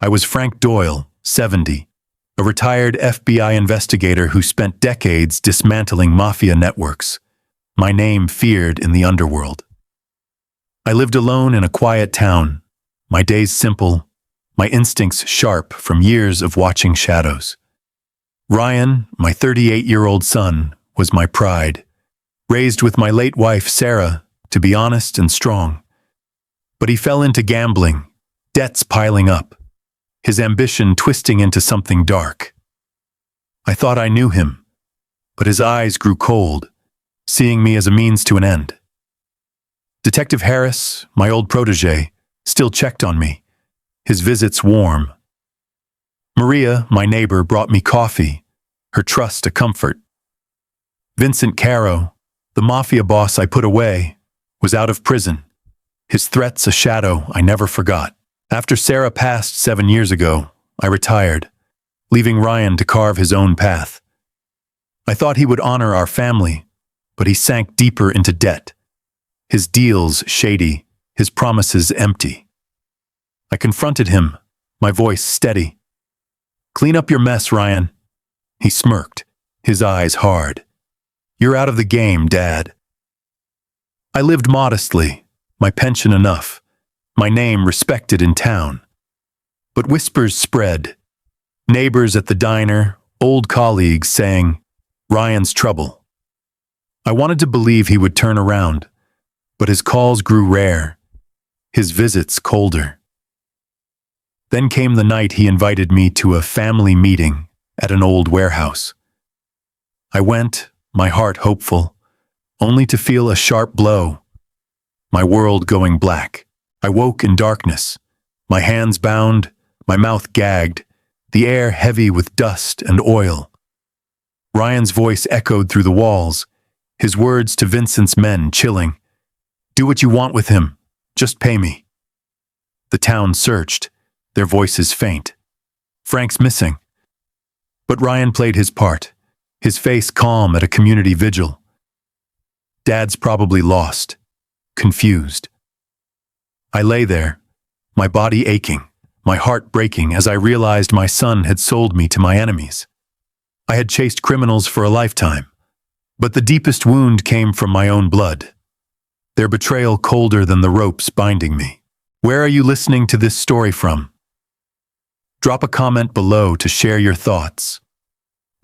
I was Frank Doyle, 70, a retired FBI investigator who spent decades dismantling Mafia networks. My name feared in the underworld. I lived alone in a quiet town, my days simple, my instincts sharp from years of watching shadows. Ryan, my 38-year-old son, was my pride, raised with my late wife, Sarah, to be honest and strong. But he fell into gambling, debts piling up, his ambition twisting into something dark. I thought I knew him, but his eyes grew cold, seeing me as a means to an end. Detective Harris, my old protege, still checked on me, his visits warm. Maria, my neighbor, brought me coffee, her trust a comfort. Vincent Caro, the Mafia boss I put away, was out of prison, his threats a shadow I never forgot. After Sarah passed 7 years ago, I retired, leaving Ryan to carve his own path. I thought he would honor our family, but he sank deeper into debt. His deals shady, his promises empty. I confronted him, my voice steady. "Clean up your mess, Ryan." He smirked, his eyes hard. "You're out of the game, Dad." I lived modestly, my pension enough, my name respected in town. But whispers spread. Neighbors at the diner, old colleagues saying, "Ryan's trouble." I wanted to believe he would turn around, but his calls grew rare, his visits colder. Then came the night he invited me to a family meeting at an old warehouse. I went, my heart hopeful, only to feel a sharp blow, my world going black. I woke in darkness, my hands bound, my mouth gagged, the air heavy with dust and oil. Ryan's voice echoed through the walls, his words to Vincent's men chilling. "Do what you want with him, just pay me." The town searched, their voices faint. "Frank's missing." But Ryan played his part, his face calm at a community vigil. "Dad's probably lost, confused." I lay there, my body aching, my heart breaking as I realized my son had sold me to my enemies. I had chased criminals for a lifetime, but the deepest wound came from my own blood. Their betrayal colder than the ropes binding me. Where are you listening to this story from? Drop a comment below to share your thoughts.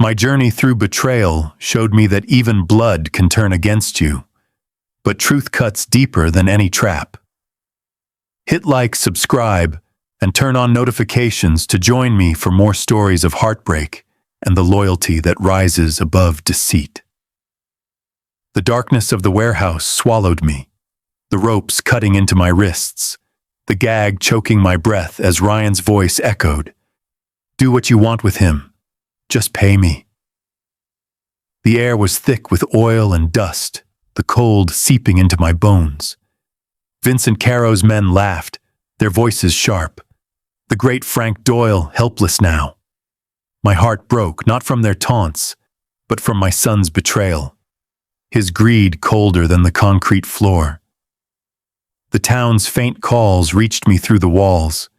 My journey through betrayal showed me that even blood can turn against you, but truth cuts deeper than any trap. Hit like, subscribe, and turn on notifications to join me for more stories of heartbreak and the loyalty that rises above deceit. The darkness of the warehouse swallowed me, the ropes cutting into my wrists, the gag choking my breath as Ryan's voice echoed. "Do what you want with him, just pay me." The air was thick with oil and dust, the cold seeping into my bones. Vincent Caro's men laughed, their voices sharp. The great Frank Doyle helpless now. My heart broke, not from their taunts, but from my son's betrayal. His greed colder than the concrete floor. The town's faint calls reached me through the walls.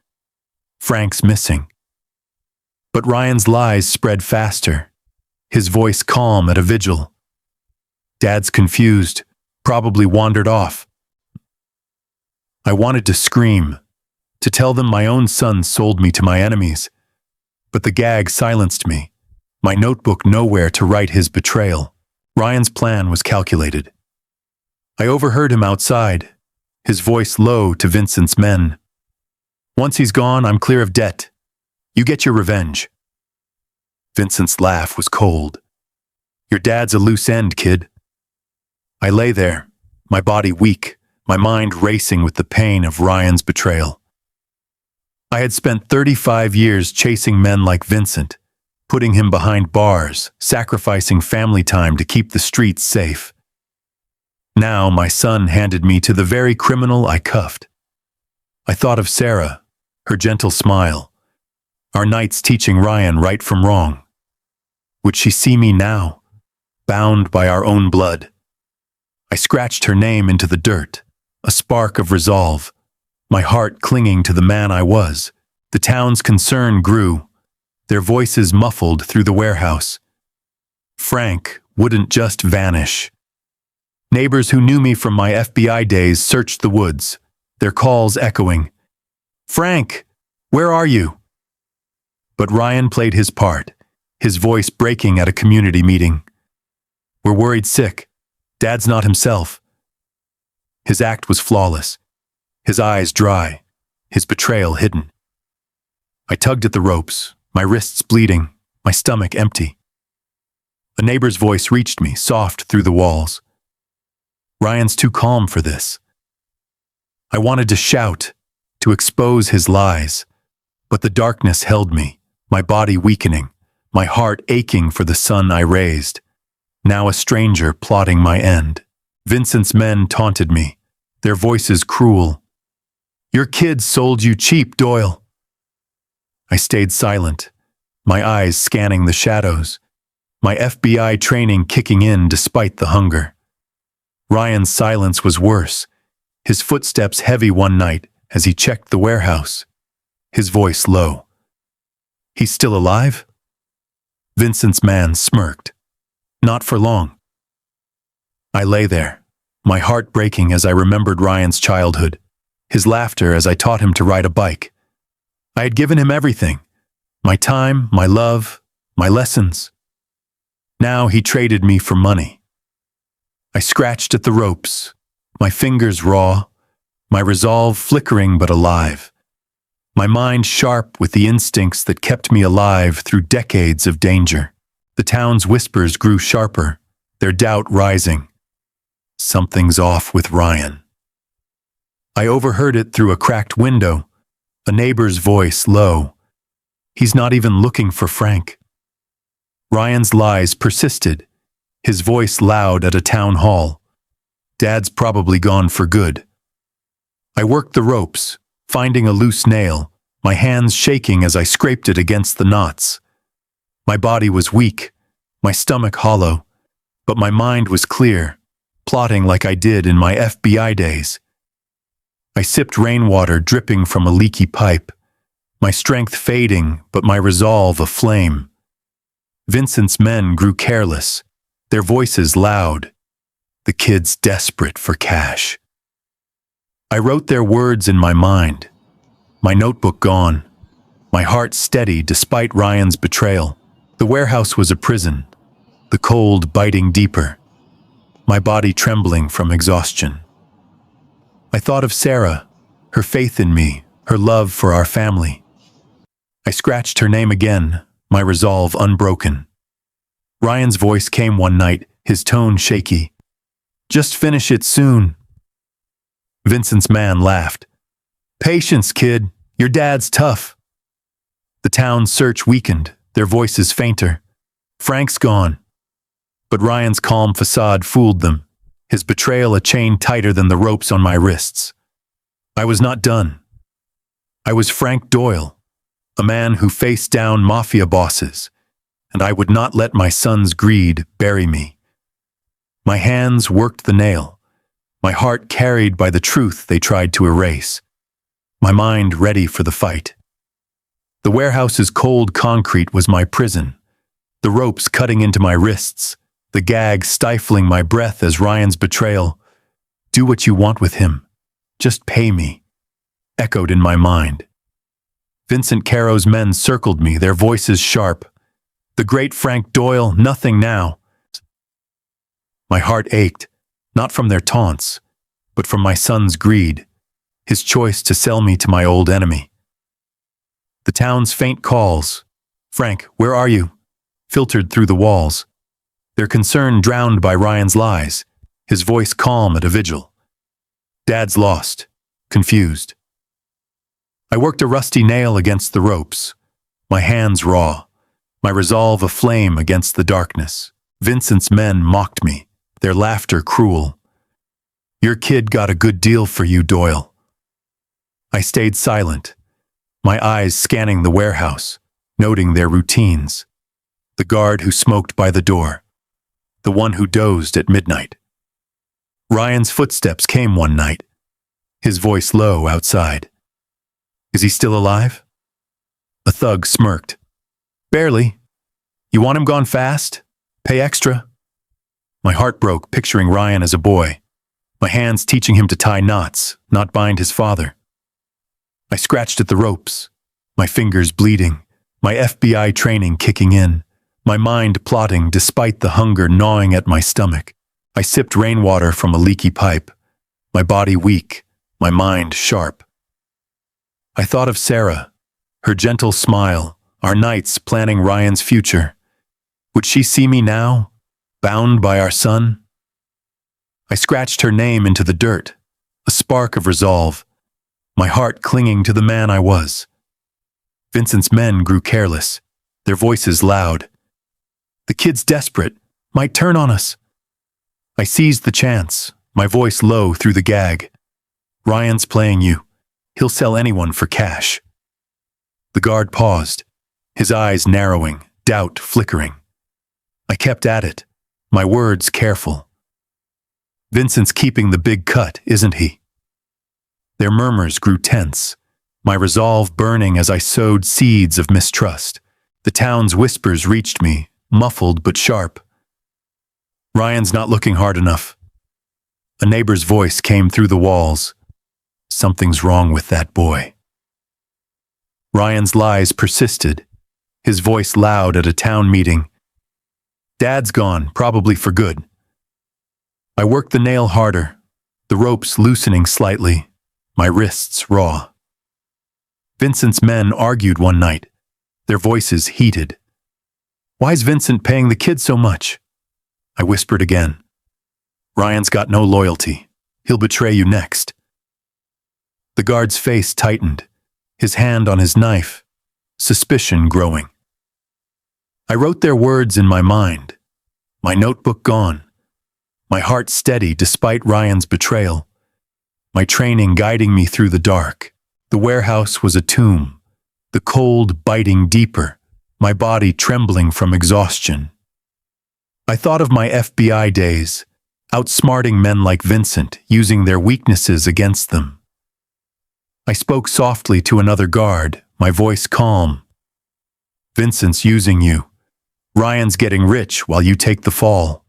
Frank's missing. But Ryan's lies spread faster, his voice calm at a vigil. Dad's confused, probably wandered off. I wanted to scream, to tell them my own son sold me to my enemies, but the gag silenced me, my notebook nowhere to write his betrayal. Ryan's plan was calculated. I overheard him outside, his voice low to Vincent's men. "Once he's gone, I'm clear of debt. You get your revenge." Vincent's laugh was cold. "Your dad's a loose end, kid." I lay there, my body weak, my mind racing with the pain of Ryan's betrayal. I had spent 35 years chasing men like Vincent, putting him behind bars, sacrificing family time to keep the streets safe. Now my son handed me to the very criminal I cuffed. I thought of Sarah, her gentle smile, our nights teaching Ryan right from wrong. Would she see me now, bound by our own blood? I scratched her name into the dirt, a spark of resolve, my heart clinging to the man I was, The town's concern grew, their voices muffled through the warehouse. Frank wouldn't just vanish. Neighbors who knew me from my FBI days searched the woods, their calls echoing, "Frank, where are you?" But Ryan played his part, his voice breaking at a community meeting. "We're worried sick. Dad's not himself." His act was flawless, his eyes dry, his betrayal hidden. I tugged at the ropes, my wrists bleeding, my stomach empty. A neighbor's voice reached me, soft through the walls. "Ryan's too calm for this." I wanted to shout, to expose his lies, but the darkness held me, my body weakening, my heart aching for the son I raised. Now a stranger plotting my end. Vincent's men taunted me, their voices cruel. "Your kids sold you cheap, Doyle." I stayed silent, my eyes scanning the shadows, my FBI training kicking in despite the hunger. Ryan's silence was worse, his footsteps heavy one night as he checked the warehouse, his voice low. "He's still alive?" Vincent's man smirked. "Not for long." I lay there, my heart breaking as I remembered Ryan's childhood, his laughter as I taught him to ride a bike. I had given him everything, my time, my love, my lessons. Now he traded me for money. I scratched at the ropes, my fingers raw, my resolve flickering but alive, my mind sharp with the instincts that kept me alive through decades of danger. The town's whispers grew sharper, their doubt rising. Something's off with Ryan. I overheard it through a cracked window, a neighbor's voice low. "He's not even looking for Frank." Ryan's lies persisted, his voice loud at a town hall. "Dad's probably gone for good." I worked the ropes, finding a loose nail, my hands shaking as I scraped it against the knots. My body was weak, my stomach hollow, but my mind was clear, plotting like I did in my FBI days. I sipped rainwater dripping from a leaky pipe, my strength fading but my resolve aflame. Vincent's men grew careless, their voices loud, the kids desperate for cash. I wrote their words in my mind, my notebook gone, my heart steady despite Ryan's betrayal. The warehouse was a prison, the cold biting deeper, my body trembling from exhaustion. I thought of Sarah, her faith in me, her love for our family. I scratched her name again, my resolve unbroken. Ryan's voice came one night, his tone shaky. "Just finish it soon." Vincent's man laughed. "Patience, kid. Your dad's tough." The town's search weakened, their voices fainter. "Frank's gone." But Ryan's calm facade fooled them, his betrayal a chain tighter than the ropes on my wrists. I was not done. I was Frank Doyle, a man who faced down Mafia bosses, and I would not let my son's greed bury me. My hands worked the nail, my heart carried by the truth they tried to erase, my mind ready for the fight. The warehouse's cold concrete was my prison, the ropes cutting into my wrists, the gag stifling my breath as Ryan's betrayal, "Do what you want with him, just pay me," echoed in my mind. Vincent Caro's men circled me, their voices sharp. "The great Frank Doyle, nothing now." My heart ached, not from their taunts, but from my son's greed, his choice to sell me to my old enemy. The town's faint calls, "Frank, where are you?" filtered through the walls, their concern drowned by Ryan's lies, his voice calm at a vigil. "Dad's lost, confused." I worked a rusty nail against the ropes, my hands raw, my resolve aflame against the darkness. Vincent's men mocked me, their laughter cruel. "Your kid got a good deal for you, Doyle." I stayed silent, my eyes scanning the warehouse, noting their routines. The guard who smoked by the door, the one who dozed at midnight. Ryan's footsteps came one night, his voice low outside. "Is he still alive?" A thug smirked. Barely. You want him gone fast? Pay extra? My heart broke picturing Ryan as a boy, my hands teaching him to tie knots, not bind his father. I scratched at the ropes, my fingers bleeding, my FBI training kicking in, my mind plotting despite the hunger gnawing at my stomach. I sipped rainwater from a leaky pipe, my body weak, my mind sharp. I thought of Sarah, her gentle smile, our nights planning Ryan's future. Would she see me now, bound by our son? I scratched her name into the dirt, a spark of resolve, my heart clinging to the man I was. Vincent's men grew careless, their voices loud. The kid's desperate, might turn on us. I seized the chance, my voice low through the gag. Ryan's playing you. He'll sell anyone for cash. The guard paused, his eyes narrowing, doubt flickering. I kept at it, my words careful. Vincent's keeping the big cut, isn't he? Their murmurs grew tense, my resolve burning as I sowed seeds of mistrust. The town's whispers reached me, muffled but sharp. Ryan's not looking hard enough. A neighbor's voice came through the walls. Something's wrong with that boy. Ryan's lies persisted, his voice loud at a town meeting. Dad's gone, probably for good. I worked the nail harder, the ropes loosening slightly, my wrists raw. Vincent's men argued one night, their voices heated. Why's Vincent paying the kid so much? I whispered again. Ryan's got no loyalty. He'll betray you next. The guard's face tightened, his hand on his knife, suspicion growing. I wrote their words in my mind, my notebook gone, my heart steady despite Ryan's betrayal, my training guiding me through the dark. The warehouse was a tomb, the cold biting deeper, my body trembling from exhaustion. I thought of my FBI days, outsmarting men like Vincent, using their weaknesses against them. I spoke softly to another guard, my voice calm. Vincent's using you. Ryan's getting rich while you take the fall.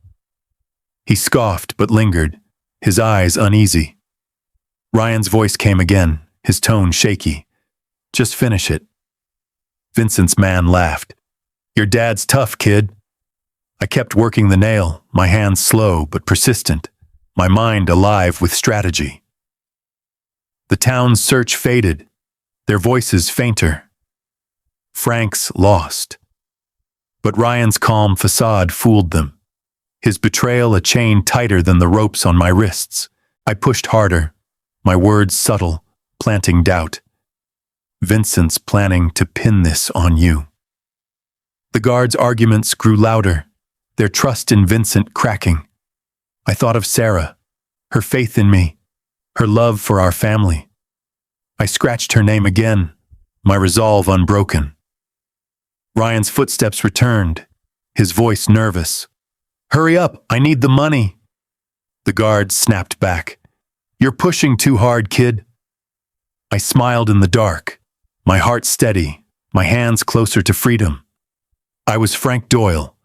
He scoffed but lingered, his eyes uneasy. Ryan's voice came again, his tone shaky. Just finish it. Vincent's man laughed. Your dad's tough, kid. I kept working the nail, my hands slow but persistent, my mind alive with strategy. The town's search faded, their voices fainter. Frank's lost. But Ryan's calm facade fooled them, his betrayal a chain tighter than the ropes on my wrists. I pushed harder, my words subtle, planting doubt. Vincent's planning to pin this on you. The guards' arguments grew louder, their trust in Vincent cracking. I thought of Sarah, her faith in me, her love for our family. I scratched her name again, my resolve unbroken. Ryan's footsteps returned, his voice nervous. Hurry up, I need the money. The guard snapped back. You're pushing too hard, kid. I smiled in the dark, my heart steady, my hands closer to freedom. I was Frank Doyle,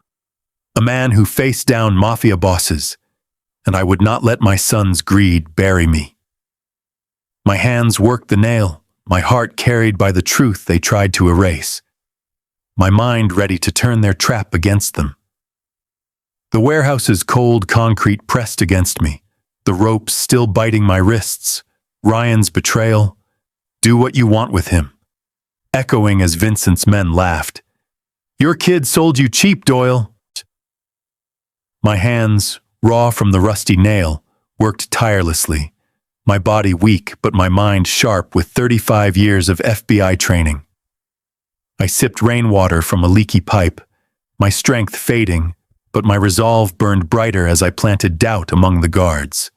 a man who faced down Mafia bosses, and I would not let my son's greed bury me. My hands worked the nail, my heart carried by the truth they tried to erase, my mind ready to turn their trap against them. The warehouse's cold concrete pressed against me, the ropes still biting my wrists. Ryan's betrayal, do what you want with him, echoing as Vincent's men laughed. Your kid sold you cheap, Doyle. My hands, raw from the rusty nail, worked tirelessly, my body weak but my mind sharp with 35 years of FBI training. I sipped rainwater from a leaky pipe, my strength fading, but my resolve burned brighter as I planted doubt among the guards.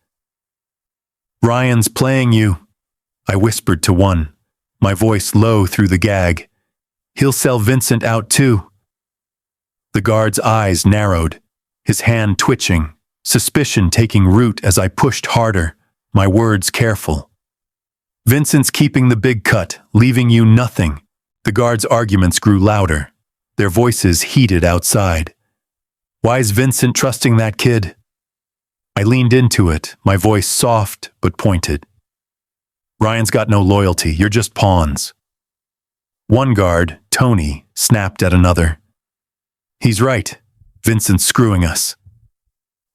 Ryan's playing you, I whispered to one, my voice low through the gag. He'll sell Vincent out too. The guard's eyes narrowed, his hand twitching, suspicion taking root as I pushed harder, my words careful. Vincent's keeping the big cut, leaving you nothing. The guards' arguments grew louder, their voices heated outside. Why's Vincent trusting that kid? I leaned into it, my voice soft but pointed. Ryan's got no loyalty, you're just pawns. One guard, Tony, snapped at another. He's right, Vincent's screwing us.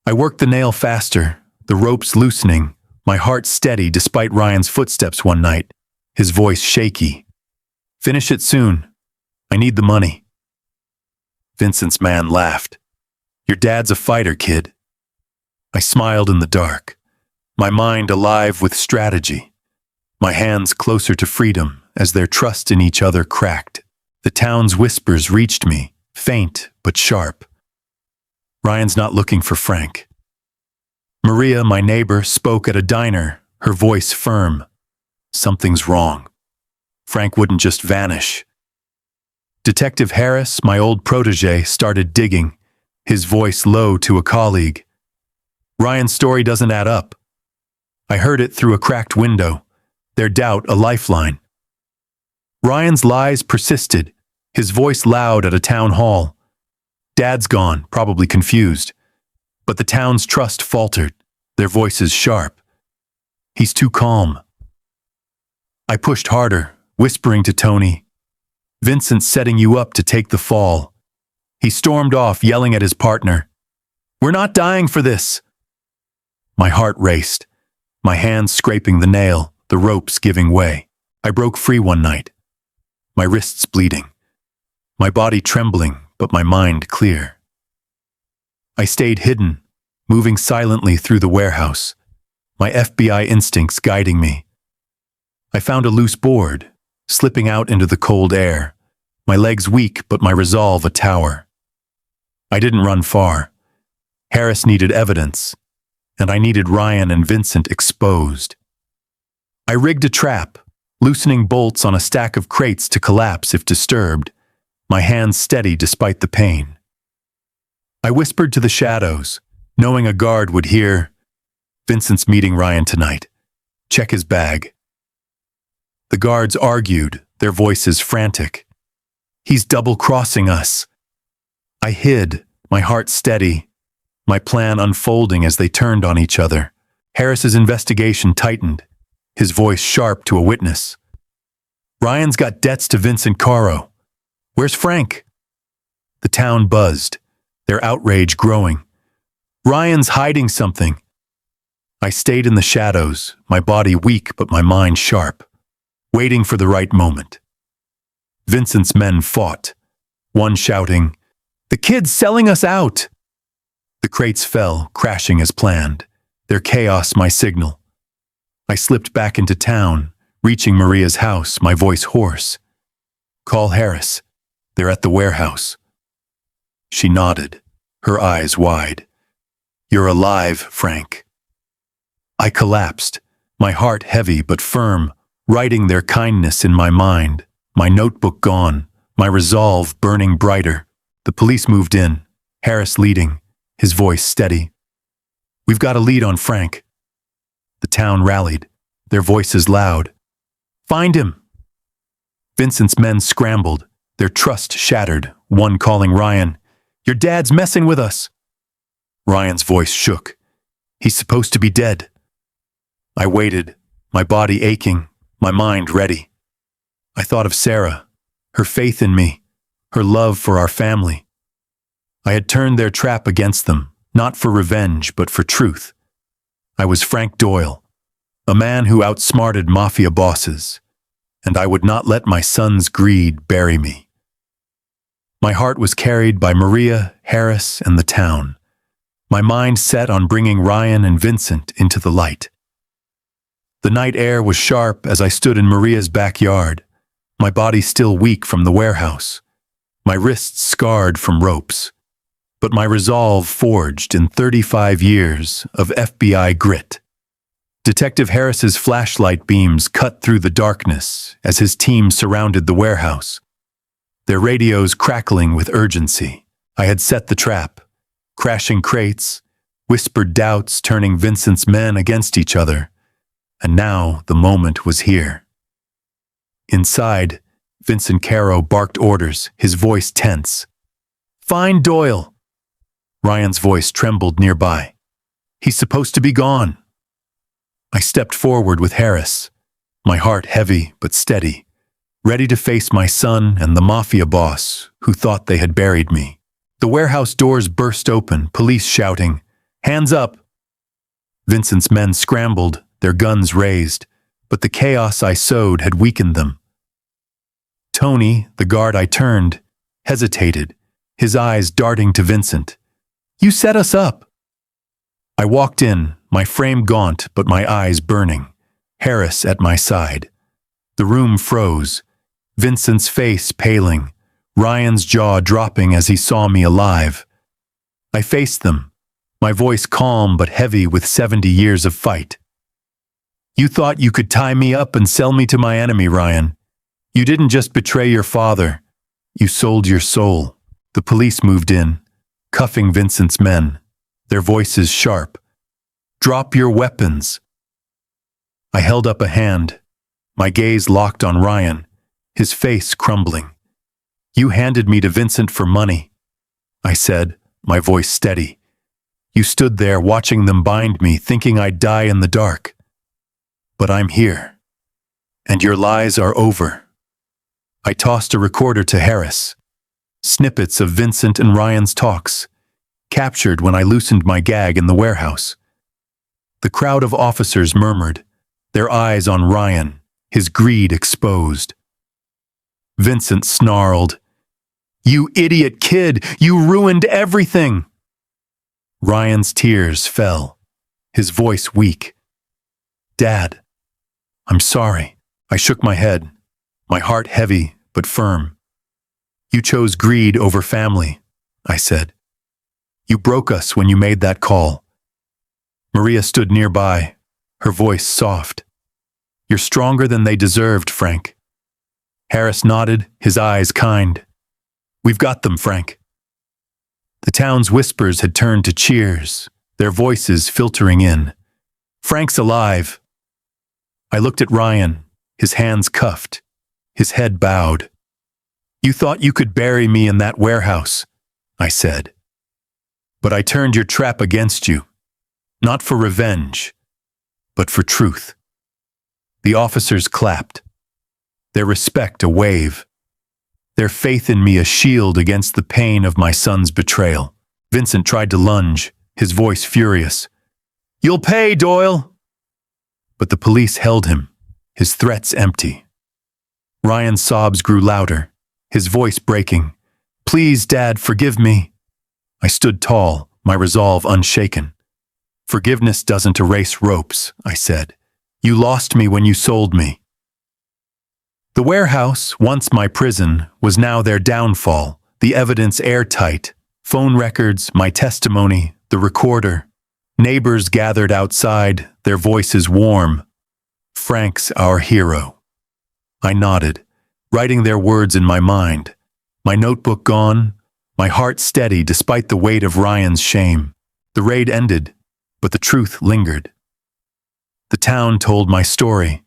I worked the nail faster, the ropes loosening, my heart steady despite Ryan's footsteps one night, his voice shaky. Finish it soon. I need the money. Vincent's man laughed. Your dad's a fighter, kid. I smiled in the dark, my mind alive with strategy, my hands closer to freedom as their trust in each other cracked. The town's whispers reached me, faint but sharp. Ryan's not looking for Frank. Maria, my neighbor, spoke at a diner, her voice firm. Something's wrong. Frank wouldn't just vanish. Detective Harris, my old protege, started digging, his voice low to a colleague. Ryan's story doesn't add up. I heard it through a cracked window, their doubt a lifeline. Ryan's lies persisted, his voice loud at a town hall. Dad's gone, probably confused. But the town's trust faltered, their voices sharp. He's too calm. I pushed harder, whispering to Tony, Vincent's setting you up to take the fall. He stormed off, yelling at his partner. We're not dying for this. My heart raced, my hands scraping the nail, the ropes giving way. I broke free one night, my wrists bleeding, my body trembling, but my mind clear. I stayed hidden, moving silently through the warehouse, my FBI instincts guiding me. I found a loose board, slipping out into the cold air, my legs weak but my resolve a tower. I didn't run far. Harris needed evidence, and I needed Ryan and Vincent exposed. I rigged a trap, loosening bolts on a stack of crates to collapse if disturbed, my hands steady despite the pain. I whispered to the shadows, knowing a guard would hear, Vincent's meeting Ryan tonight. Check his bag. The guards argued, their voices frantic. He's double-crossing us. I hid, my heart steady, my plan unfolding as they turned on each other. Harris's investigation tightened, his voice sharp to a witness. Ryan's got debts to Vincent Caro. Where's Frank? The town buzzed, their outrage growing. Ryan's hiding something. I stayed in the shadows, my body weak but my mind sharp, waiting for the right moment. Vincent's men fought, one shouting, The kid's selling us out! The crates fell, crashing as planned, their chaos my signal. I slipped back into town, reaching Maria's house, my voice hoarse. Call Harris. They're at the warehouse. She nodded, her eyes wide. You're alive, Frank. I collapsed, my heart heavy but firm, writing their kindness in my mind, my notebook gone, my resolve burning brighter. The police moved in, Harris leading, his voice steady. We've got a lead on Frank. The town rallied, their voices loud. Find him! Vincent's men scrambled, their trust shattered, one calling Ryan, Your dad's messing with us! Ryan's voice shook. He's supposed to be dead. I waited, my body aching, my mind ready. I thought of Sarah, her faith in me, her love for our family. I had turned their trap against them, not for revenge, but for truth. I was Frank Doyle, a man who outsmarted Mafia bosses, and I would not let my son's greed bury me. My heart was carried by Maria, Harris, and the town, my mind set on bringing Ryan and Vincent into the light. The night air was sharp as I stood in Maria's backyard, my body still weak from the warehouse, my wrists scarred from ropes, but my resolve forged in 35 years of FBI grit. Detective Harris's flashlight beams cut through the darkness as his team surrounded the warehouse, their radios crackling with urgency. I had set the trap, crashing crates, whispered doubts turning Vincent's men against each other, and now the moment was here. Inside, Vincent Caro barked orders, his voice tense. "Find Doyle." Ryan's voice trembled nearby. "He's supposed to be gone." I stepped forward with Harris, my heart heavy but steady, ready to face my son and the Mafia boss who thought they had buried me. The warehouse doors burst open, police shouting, "Hands up!" Vincent's men scrambled, their guns raised, but the chaos I sowed had weakened them. Tony, the guard I turned, hesitated, his eyes darting to Vincent. "You set us up." I walked in, my frame gaunt but my eyes burning, Harris at my side. The room froze, Vincent's face paling, Ryan's jaw dropping as he saw me alive. I faced them, my voice calm but heavy with 70 years of fight. "You thought you could tie me up and sell me to my enemy, Ryan. You didn't just betray your father, you sold your soul." The police moved in, cuffing Vincent's men, their voices sharp. "Drop your weapons." I held up a hand, my gaze locked on Ryan, his face crumbling. "You handed me to Vincent for money," I said, my voice steady. "You stood there watching them bind me, thinking I'd die in the dark. But I'm here, and your lies are over." I tossed a recorder to Harris, snippets of Vincent and Ryan's talks, captured when I loosened my gag in the warehouse. The crowd of officers murmured, their eyes on Ryan, his greed exposed. Vincent snarled, "You idiot kid, you ruined everything!" Ryan's tears fell, his voice weak. "Dad, I'm sorry." I shook my head, my heart heavy but firm. "You chose greed over family," I said. "You broke us when you made that call." Maria stood nearby, her voice soft. "You're stronger than they deserved, Frank." Harris nodded, his eyes kind. "We've got them, Frank." The town's whispers had turned to cheers, their voices filtering in. "Frank's alive." I looked at Ryan, his hands cuffed, his head bowed. "You thought you could bury me in that warehouse," I said. "But I turned your trap against you, not for revenge, but for truth." The officers clapped, their respect a wave, their faith in me a shield against the pain of my son's betrayal. Vincent tried to lunge, his voice furious. "You'll pay, Doyle!" But the police held him, his threats empty. Ryan's sobs grew louder, his voice breaking. "Please, Dad, forgive me." I stood tall, my resolve unshaken. "Forgiveness doesn't erase ropes," I said. "You lost me when you sold me." The warehouse, once my prison, was now their downfall, the evidence airtight, phone records, my testimony, the recorder. Neighbors gathered outside, their voices warm. "Frank's our hero." I nodded, writing their words in my mind, my notebook gone, my heart steady despite the weight of Ryan's shame. The raid ended, but the truth lingered. The town told my story.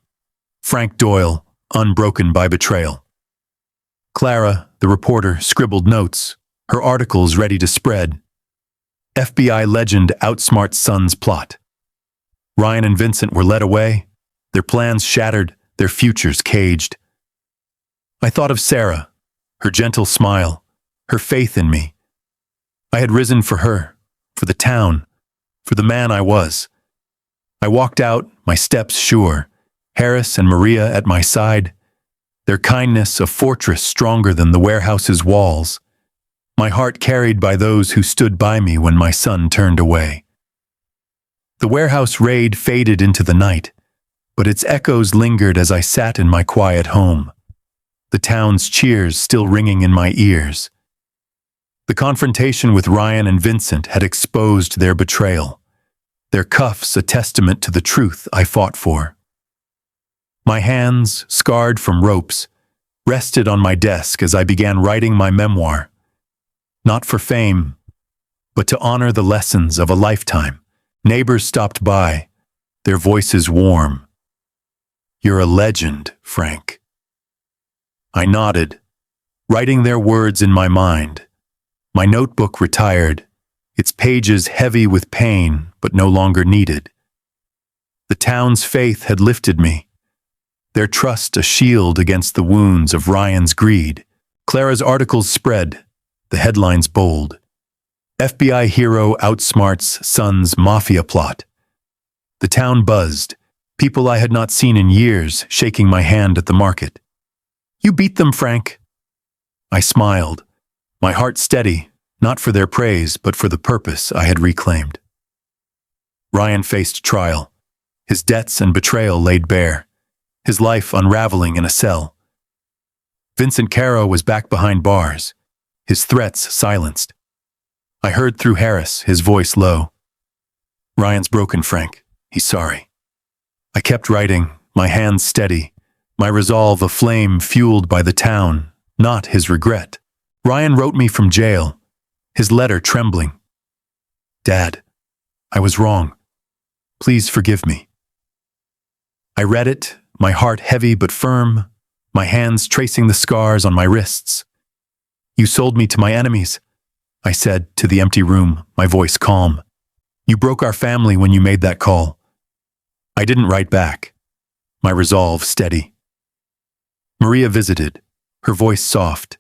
Frank Doyle, unbroken by betrayal. Clara, the reporter, scribbled notes, her articles ready to spread. FBI legend outsmarts son's plot. Ryan and Vincent were led away, their plans shattered, their futures caged. I thought of Sarah, her gentle smile, her faith in me. I had risen for her, for the town, for the man I was. I walked out, my steps sure, Harris and Maria at my side, their kindness a fortress stronger than the warehouse's walls, my heart carried by those who stood by me when my son turned away. The warehouse raid faded into the night, but its echoes lingered as I sat in my quiet home, the town's cheers still ringing in my ears. The confrontation with Ryan and Vincent had exposed their betrayal, their cuffs a testament to the truth I fought for. My hands, scarred from ropes, rested on my desk as I began writing my memoir, not for fame, but to honor the lessons of a lifetime. Neighbors stopped by, their voices warm. "You're a legend, Frank." I nodded, writing their words in my mind. My notebook retired, its pages heavy with pain but no longer needed. The town's faith had lifted me, their trust a shield against the wounds of Ryan's greed. Clara's articles spread, the headlines bold. FBI hero outsmarts son's Mafia plot. The town buzzed, people I had not seen in years shaking my hand at the market. "You beat them, Frank." I smiled, my heart steady, not for their praise, but for the purpose I had reclaimed. Ryan faced trial, his debts and betrayal laid bare, his life unraveling in a cell. Vincent Caro was back behind bars, his threats silenced. I heard through Harris, his voice low. "Ryan's broken, Frank. He's sorry." I kept writing, my hands steady, my resolve a flame fueled by the town, not his regret. Ryan wrote me from jail, his letter trembling. "Dad, I was wrong. Please forgive me." I read it, my heart heavy but firm, my hands tracing the scars on my wrists. "You sold me to my enemies," I said to the empty room, my voice calm. "You broke our family when you made that call." I didn't write back, my resolve steady. Maria visited, her voice soft.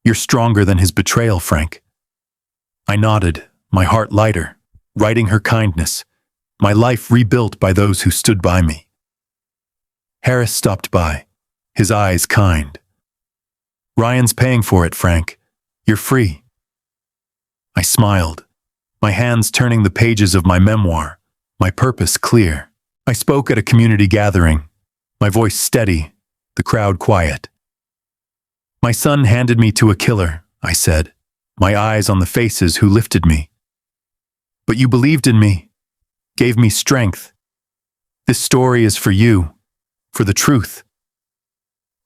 "You're stronger than his betrayal, Frank." I nodded, my heart lighter, writing her kindness, my life rebuilt by those who stood by me. Harris stopped by, his eyes kind. "Ryan's paying for it, Frank. You're free." I smiled, my hands turning the pages of my memoir, my purpose clear. I spoke at a community gathering, my voice steady, the crowd quiet. "My son handed me to a killer," I said, my eyes on the faces who lifted me. "But you believed in me, gave me strength. This story is for you, for the truth."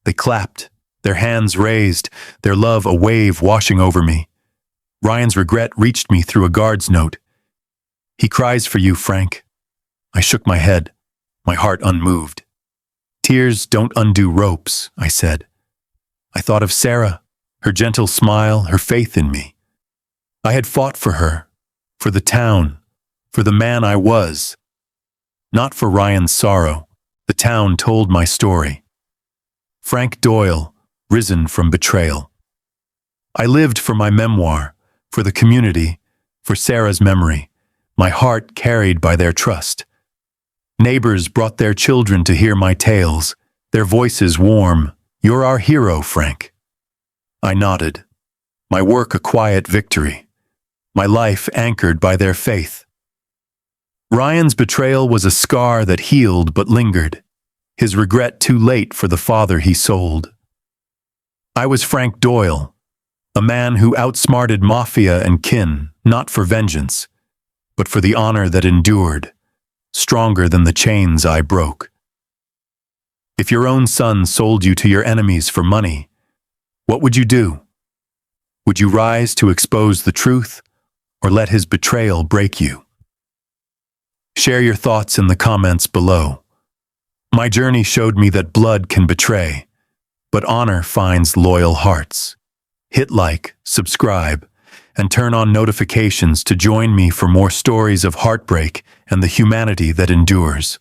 They clapped, their hands raised, their love a wave washing over me. Ryan's regret reached me through a guard's note. "He cries for you, Frank." I shook my head, my heart unmoved. "Tears don't undo ropes," I said. I thought of Sarah, her gentle smile, her faith in me. I had fought for her, for the town, for the man I was. Not for Ryan's sorrow, the town told my story. Frank Doyle, risen from betrayal. I lived for my memoir, for the community, for Sarah's memory, my heart carried by their trust. Neighbors brought their children to hear my tales, their voices warm. "You're our hero, Frank." I nodded, my work a quiet victory, my life anchored by their faith. Ryan's betrayal was a scar that healed but lingered, his regret too late for the father he sold. I was Frank Doyle, a man who outsmarted Mafia and kin, not for vengeance, but for the honor that endured, stronger than the chains I broke. If your own son sold you to your enemies for money, what would you do? Would you rise to expose the truth, or let his betrayal break you? Share your thoughts in the comments below. My journey showed me that blood can betray, but honor finds loyal hearts. Hit like, subscribe, and turn on notifications to join me for more stories of heartbreak and the humanity that endures.